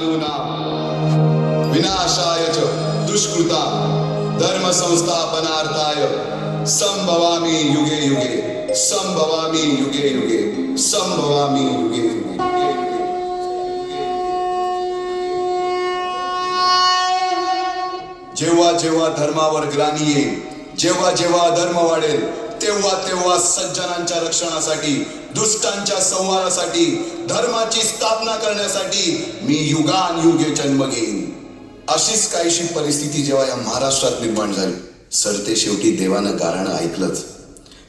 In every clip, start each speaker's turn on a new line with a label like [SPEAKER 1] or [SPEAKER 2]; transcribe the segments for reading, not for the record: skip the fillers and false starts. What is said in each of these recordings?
[SPEAKER 1] साधूनां विनाशाय च दुष्कृतां धर्म संस्थापनार्थाय संभवामि युगे युगे संभवामि युगे युगे संभवामि युगे युगे. जेव्हा जेव्हा धर्मावर ग्लानी येईल, जेव्हा जेव्हा धर्म वाढेल, तेव्हा तेव्हा सज्जनांच्या रक्षणासाठी, दुष्टांच्या संहारासाठी, धर्माची स्थापना करण्यासाठी मी युगानुयुगे जन्म घेईन. अशीच काहीशी परिस्थिती जेव्हा या महाराष्ट्रात निर्माण झाली, सरते शेवटी देवानं गाराणं ऐकलंच.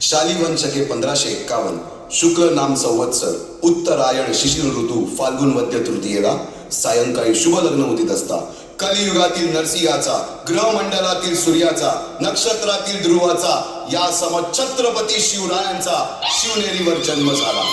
[SPEAKER 1] शालिवन शके 1551 शुक्ल नाम संवत्सर उत्तरायण शिशिर ऋतू फाल्गुन वद्य तृतीयेला सायंकाळी शुभ लग्न उदित असता कलियुगातील नरसिंहाचा, ग्रहमंडलातील सूर्याचा, नक्षत्रातील ध्रुवाचा, या सम छत्रपती शिवरायांचा शिवनेरीवर जन्म झाला.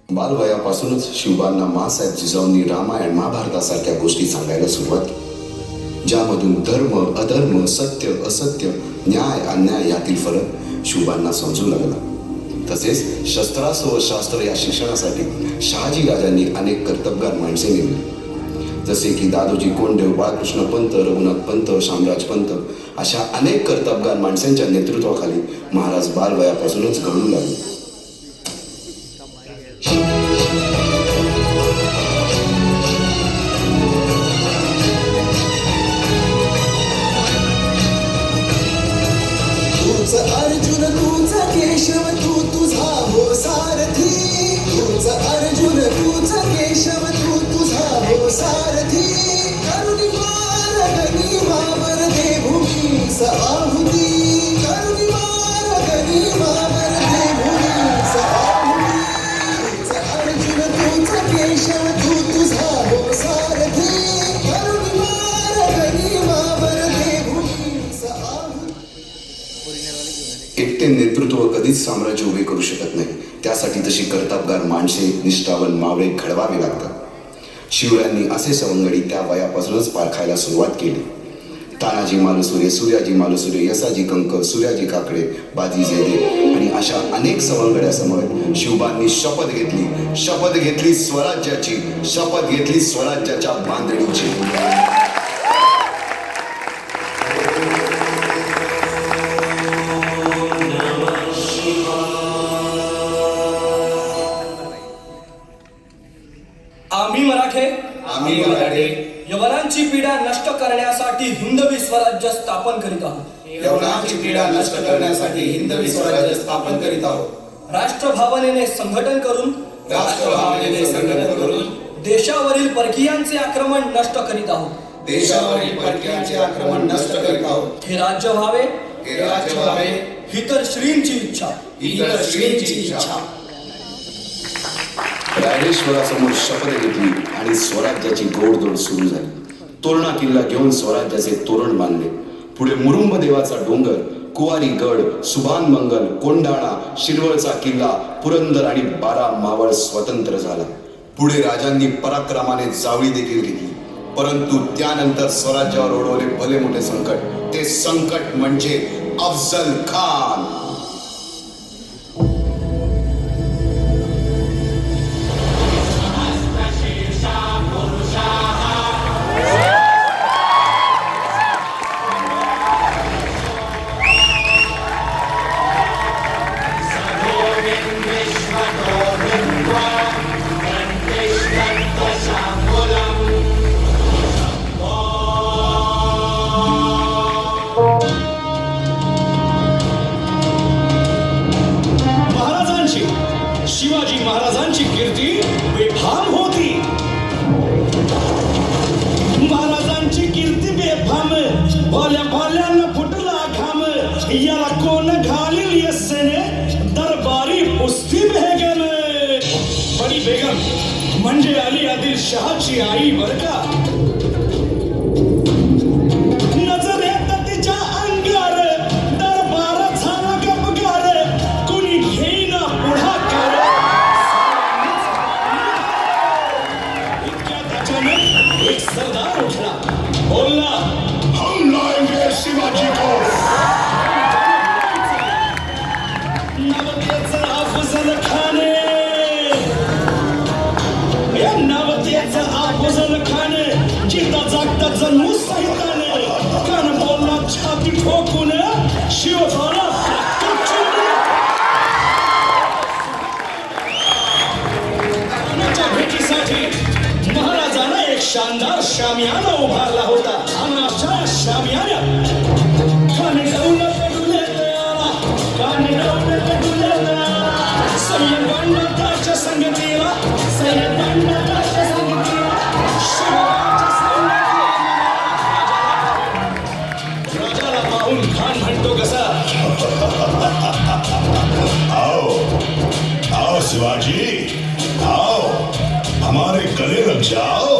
[SPEAKER 1] बालवयापासूनच शिवबांना माँसाहेब जिजाऊंनी रामायण महाभारतासारख्या गोष्टी सांगायला सुरुवात केली, ज्यामधून धर्म अधर्म, सत्य असत्य, न्याय अन्याय यातील फरक शिवबांना समजू लागला. तसेच शस्त्रास्त्र व शास्त्र या शिक्षणासाठी शहाजी राजांनी अनेक कर्तबगार माणसे नेमली, जसे की दादोजी कोंडदेव, बाळकृष्ण पंत, रघुनाथ पंत, शामराज पंत अशा अनेक कर्तबगार माणसांच्या नेतृत्वाखाली महाराज बालवयापासूनच घडू लागले.
[SPEAKER 2] अर्जुन तुझा केशव तू तुझा हो सारथी, तुझा अर्जुन तुझा केशव तू तुझा हो सारथी. करुणी मारगणी मावर दे भूमीस आहुती, करुणी मारगणी मावर दे भूमीस आहुती. तुझा अर्जुन तुझा केशव तू तुझा हो सारथी, करुणी मारगणी मावर दे भूमीस आहुती.
[SPEAKER 1] एकटे नेतृत्व कधीच साम्राज्य उभे करू शकत नाही, त्यासाठी तशी कर्तबगार माणसे, निष्ठावान मावळे घडवावे लागतात. शिवरायांनी असे सवंगडी त्या वयापासूनच पारखायला सुरुवात केली. तानाजी मालुसुरे, सूर्याजी मालुसुरे, यसाजी कंक, सूर्याजी काकडे, बाजी जयदेव आणि अशा अनेक सवंगड्यासमोर शिवबांनी शपथ घेतली स्वराज्याची, शपथ घेतली स्वराज्याच्या बांधणीची.
[SPEAKER 3] आम्ही मराठे यवनांची पीडा नष्ट करण्यासाठी हिंदवी स्वराज्य स्थापन करीत आहोत.
[SPEAKER 4] यवनांची पीडा नष्ट करण्यासाठी हिंदवी स्वराज्य स्थापन करीत आहोत.
[SPEAKER 3] राष्ट्रभावनेने संघटन करून देशावरील परकीयांचे आक्रमण नष्ट करीत आहोत.
[SPEAKER 4] देशावरील परकीयांचे आक्रमण नष्ट करीत आहोत.
[SPEAKER 3] हे राज्य व्हावे ही तर श्रींची इच्छा.
[SPEAKER 1] रायरेश्वरासमोर शपथ घेतली आणि स्वराज्याची गोडदोड सुरू झाली. तोरणा किल्ला घेऊन स्वराज्याचे तोरण बांधले. पुढे मुरुंब देवाचा डोंगर, कुवारी गड, सुभान मंगल, कोंढाणा, शिरवळचा किल्ला, पुरंदर आणि 12 मावळ स्वतंत्र झाला. पुढे राजांनी पराक्रमाने जावळी देखील घेतली, परंतु त्यानंतर स्वराज्यावर ओढवले भले मोठे संकट. ते संकट म्हणजे अफजल खान.
[SPEAKER 5] शिवाजी महाराजांची कीर्ती बेफाम होती. महाराजांची भल्या भाल्यानं फुटला घाम याला कोण घालील यस्सेने दरबारी पुस्ती भेगन बडी बेगम म्हणजे अली आदिल शहाची आई बर का नजर येत तिच्या अंगार दरबार झाला गपगार कुणी घेईना पुढाकार इतक्यात अचानक एक सरदार उठला बोलला
[SPEAKER 6] हम लाएंगे शिवाजी को
[SPEAKER 5] नवतेचं अफजल खाने या नवतेचं अफजल खाने जिता जागता जणू सैताने कान बोलला छाती ठोकून शिव झाला कानाच्या भेटीसाठी महाराजांना एक शानदार शामियाना उभारला होता आणि अशा शामियान्यात काने डौलत डुलेला काने डौलत डुलेला सय्यद बंडाच्या संगतीला सय्यद बंडाच्या संगतीला शिवाच्या संगतीला राजाला पाहून खान म्हणतो कसा
[SPEAKER 6] आओ आओ शिवाजी आओ हमारे गले लग जाओ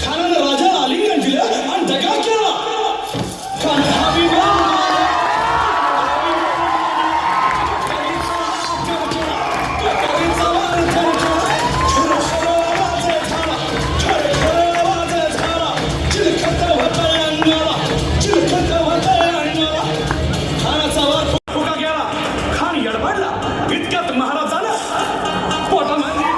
[SPEAKER 5] खानानं राजाला आलिंगन दिलं आणि दगा केला खान हबीबा महाराजानं पोटामध्ये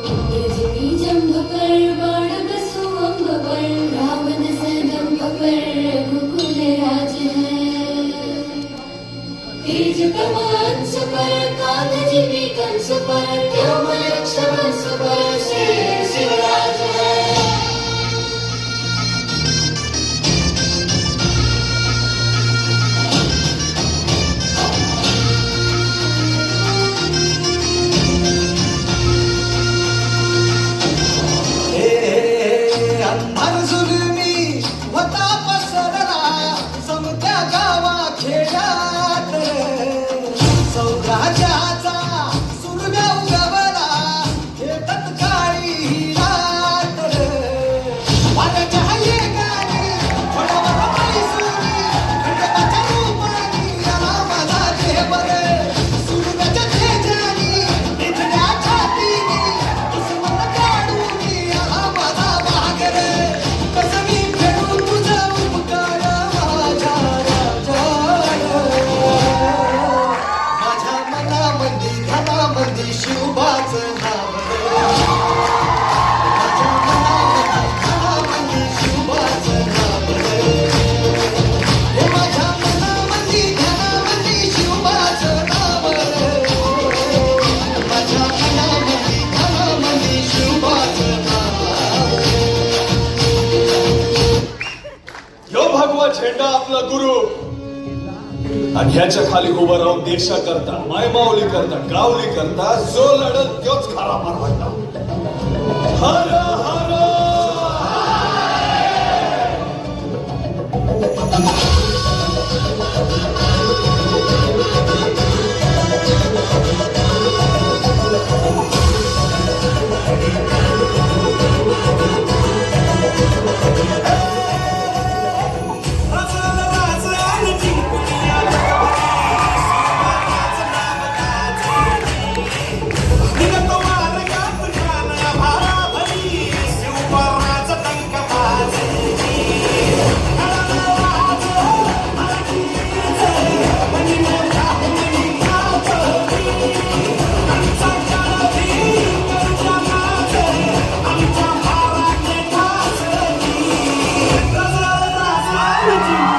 [SPEAKER 7] जंभ पर बाण बसु अंब पर रावण सदंभ पर मुकुल राज है तेज कमांस पर कांध जिमी कंस पर त्योमय क्षमस पर शेर शिवराज है
[SPEAKER 2] अंधार जुलमी होता पसरला समत्या गावा खेड्यात सौराज्याचा सुरव्या उगवला हे तत्काळी रात वाऱ्याच्या हयेगाने वडावर पैसुनी खंडकाच्या रूपानी आला माझा देवर सुरव्याच्या तेजानी निधड्या छातीनी दुश्मन काढूनी आला माझा वागर कसं मी फेडू तुझा उपकार माझ्या माझ्या मनामंदी धनामंदी शिवबाचं नाव माझ्या मनामंदी धनामंदी शिवबाचं नाव हे माझ्या मनामंदी धनामंदी शिवबाचं नाव माझ्या मनामंदी धनामंदी शिवबाचं नाव
[SPEAKER 5] यो भगवा झेंडा आपला गुरु आणि ह्याच्या खाली उभं राहून देशाकरता मायमाऊली करता गावली करता जो लढल तोच खरा मारवाटा हर हर
[SPEAKER 7] Thank you.